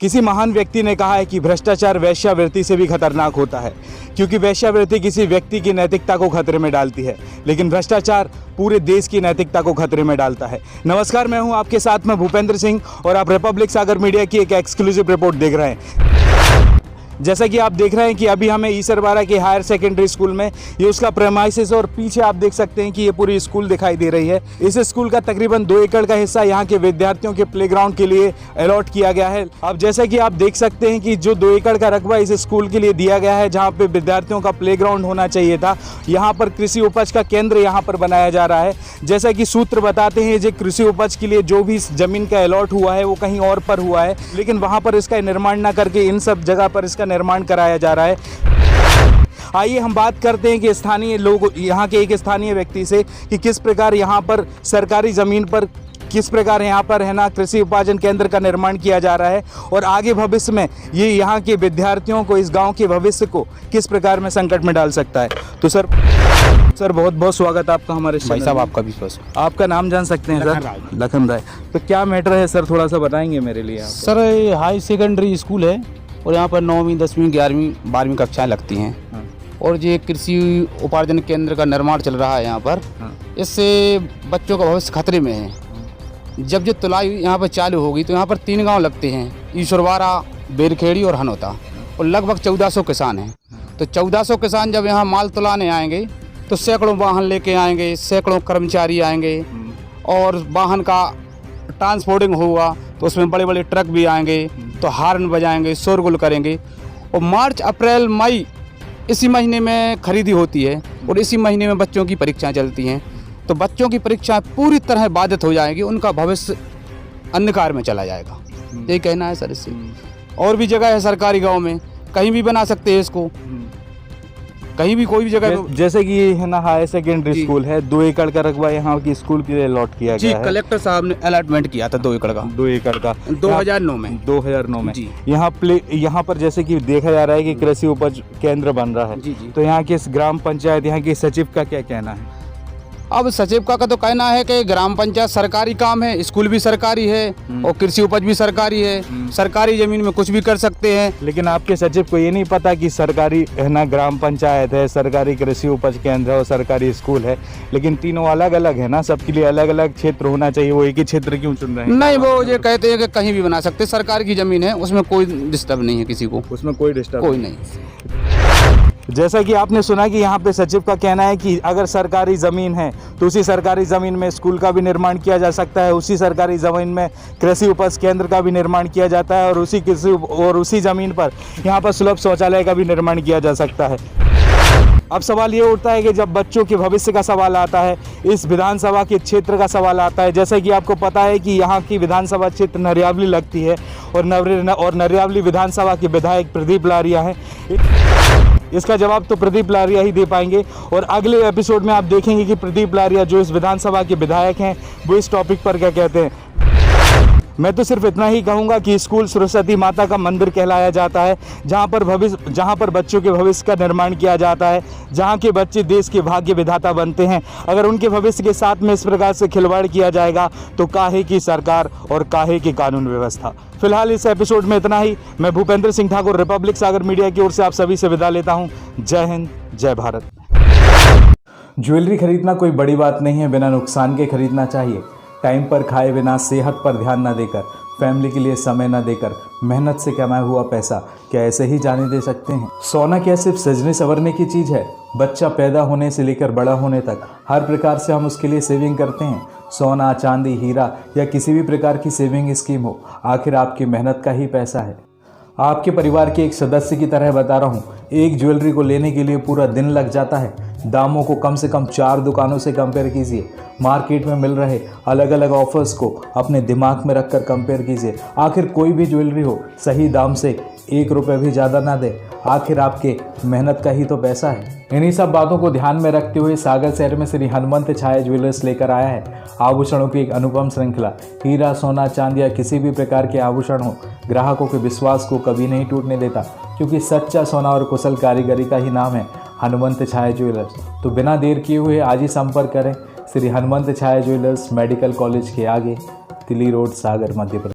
किसी महान व्यक्ति ने कहा है कि भ्रष्टाचार वेश्यावृत्ति से भी खतरनाक होता है, क्योंकि वेश्यावृत्ति किसी व्यक्ति की नैतिकता को खतरे में डालती है, लेकिन भ्रष्टाचार पूरे देश की नैतिकता को खतरे में डालता है। नमस्कार, मैं हूं आपके साथ में भूपेंद्र सिंह और आप रिपब्लिक सागर मीडिया की एक एक्सक्लूसिव रिपोर्ट देख रहे हैं। जैसा कि आप देख रहे हैं कि अभी हमें ईसरवाड़ा के हायर सेकेंडरी स्कूल में ये उसका प्रेमाइसिस और पीछे आप देख सकते हैं कि ये पूरी स्कूल दिखाई दे रही है। इस स्कूल का तकरीबन 2 एकड़ का हिस्सा यहाँ के विद्यार्थियों के प्लेग्राउंड के लिए अलॉट किया गया है। अब जैसा कि आप देख सकते हैं कि जो 2 एकड़ का रकबा इस स्कूल के लिए दिया गया है, जहाँ पे विद्यार्थियों का प्लेग्राउंड होना चाहिए था, यहाँ पर कृषि उपज का केंद्र यहाँ पर बनाया जा रहा है। जैसा कि सूत्र बताते हैं, जो कृषि उपज के लिए जो भी ज़मीन का अलॉट हुआ है वो कहीं और पर हुआ है, लेकिन वहाँ पर इसका निर्माण न करके इन सब जगह पर इसका निर्माण कराया जा रहा है। आइए हम बात करते हैं कि स्थानीय लोग, यहाँ के एक स्थानीय व्यक्ति से, कि किस प्रकार यहाँ पर सरकारी ज़मीन पर किस प्रकार यहाँ पर है ना कृषि उपार्जन केंद्र का निर्माण किया जा रहा है और आगे भविष्य में ये यहाँ के विद्यार्थियों को, इस गांव के भविष्य को किस प्रकार में संकट में डाल सकता है। तो सर बहुत बहुत स्वागत आपका हमारे भाई साहब। आपका भी स्वागत। आपका नाम जान सकते हैं सर? लखन राय। तो क्या मैटर है सर, थोड़ा सा बताएंगे मेरे लिए आप? सर ये हाई सेकेंडरी स्कूल है और यहाँ पर 9वीं 10वीं 11वीं 12वीं कक्षाएं लगती हैं। और ये कृषि उपार्जन केंद्र का निर्माण चल रहा है यहाँ पर। इससे बच्चों का भविष्य खतरे में है। जब जो तुलाई यहाँ पर चालू होगी तो यहाँ पर 3 गांव लगते हैं, ईश्वरवाड़ा, बेरखेड़ी और हनोता, और लगभग 1400 किसान हैं। तो 1400 किसान जब यहाँ माल तुलाने आएंगे तो सैकड़ों वाहन लेके आएंगे, सैकड़ों कर्मचारी आएंगे और वाहन का ट्रांसपोर्टिंग होगा तो उसमें बड़े बड़े ट्रक भी आएंगे, तो हार्न बजाएंगे, शोरगुल करेंगे। और मार्च, अप्रैल, मई इसी महीने में खरीदी होती है और इसी महीने में बच्चों की परीक्षाएं चलती हैं। तो बच्चों की परीक्षाएं पूरी तरह बाधित हो जाएंगी, उनका भविष्य अंधकार में चला जाएगा। यही कहना है सर इससे। और भी जगह है सरकारी गांव में, कहीं भी बना सकते हैं इसको, कहीं भी कोई भी जगह। जैसे कि है ना हायर सेकेंडरी स्कूल है, 2 एकड़ का रकबा यहाँ की स्कूल के लिए अलॉट किया गया है। कलेक्टर साहब ने अलॉटमेंट किया था 2 एकड़ का। 2 एकड़ का 2009 में। 2009 में यहाँ पर जैसे कि देखा जा रहा है कि कृषि उपज केंद्र बन रहा है। तो यहाँ के ग्राम पंचायत, यहाँ के सचिव का क्या कहना है? अब सचिव का तो कहना है कि ग्राम पंचायत सरकारी काम है, स्कूल भी सरकारी है और कृषि उपज भी सरकारी है, सरकारी जमीन में कुछ भी कर सकते हैं। लेकिन आपके सचिव को ये नहीं पता कि सरकारी है ना ग्राम पंचायत है, सरकारी कृषि उपज केंद्र है और सरकारी स्कूल है, लेकिन तीनों अलग अलग है ना, सबके लिए अलग अलग क्षेत्र होना चाहिए। वो एक ही क्षेत्र क्यों चुन रहे हैं? नहीं, वो ये कहते हैं कि कहीं भी बना सकते, सरकार की जमीन है, उसमें कोई डिस्टर्ब नहीं है किसी को, उसमें कोई डिस्टर्ब कोई नहीं। जैसा कि आपने सुना कि यहाँ पे सचिव का कहना है कि अगर सरकारी ज़मीन है तो उसी सरकारी ज़मीन में स्कूल का भी निर्माण किया जा सकता है, उसी सरकारी ज़मीन में कृषि उपज केंद्र का भी निर्माण किया जाता है और उसी ज़मीन पर यहाँ पर सुलभ शौचालय का भी निर्माण किया जा सकता है। अब सवाल ये उठता है कि जब बच्चों के भविष्य का सवाल आता है, इस विधानसभा के क्षेत्र का सवाल आता है, जैसा कि आपको पता है कि यहाँ की विधानसभा क्षेत्र नरियावली लगती है और नरियावली विधानसभा के विधायक प्रदीप लारिया हैं। इसका जवाब तो प्रदीप लारिया ही दे पाएंगे और अगले एपिसोड में आप देखेंगे कि प्रदीप लारिया जो इस विधानसभा के विधायक हैं वो इस टॉपिक पर क्या कहते हैं। मैं तो सिर्फ इतना ही कहूँगा कि स्कूल सरस्वती माता का मंदिर कहलाया जाता है, जहाँ पर बच्चों के भविष्य का निर्माण किया जाता है, जहाँ के बच्चे देश के भाग्य विधाता बनते हैं। अगर उनके भविष्य के साथ में इस प्रकार से खिलवाड़ किया जाएगा तो काहे की सरकार और काहे की कानून व्यवस्था। फिलहाल इस एपिसोड में इतना ही। मैं भूपेंद्र सिंह ठाकुर रिपब्लिक सागर मीडिया की ओर से आप सभी से विदा लेता हूँ। जय हिंद, जय भारत। ज्वेलरी खरीदना कोई बड़ी बात नहीं है, बिना नुकसान के खरीदना चाहिए। टाइम पर खाए बिना, सेहत पर ध्यान न देकर, फैमिली के लिए समय न देकर मेहनत से कमाया हुआ पैसा क्या ऐसे ही जाने दे सकते हैं? सोना क्या सिर्फ सजने संवरने की चीज़ है? बच्चा पैदा होने से लेकर बड़ा होने तक हर प्रकार से हम उसके लिए सेविंग करते हैं। सोना, चांदी, हीरा या किसी भी प्रकार की सेविंग स्कीम हो, आखिर आपकी मेहनत का ही पैसा है। आपके परिवार के एक सदस्य की तरह बता रहा हूँ, एक ज्वेलरी को लेने के लिए पूरा दिन लग जाता है। दामों को कम से कम 4 दुकानों से कंपेयर कीजिए। मार्केट में मिल रहे अलग अलग ऑफर्स को अपने दिमाग में रखकर कंपेयर कीजिए। आखिर कोई भी ज्वेलरी हो, सही दाम से 1 रुपये भी ज़्यादा ना दे, आखिर आपके मेहनत का ही तो पैसा है। इन्हीं सब बातों को ध्यान में रखते हुए सागर शहर में श्री हनुमंत छाया ज्वेलर्स लेकर आया है आभूषणों की एक अनुपम श्रृंखला। हीरा, सोना, चांदी या किसी भी प्रकार के आभूषण हो, ग्राहकों के विश्वास को कभी नहीं टूटने देता, क्योंकि सच्चा सोना और कुशल कारीगरी का ही नाम है हनुमंत छाया ज्वेलर्स। तो बिना देर किए हुए आज ही संपर्क करें श्री हनुमंत छाया ज्वेलर्स, मेडिकल कॉलेज के आगे, तिली रोड, सागर, मध्य प्रदेश।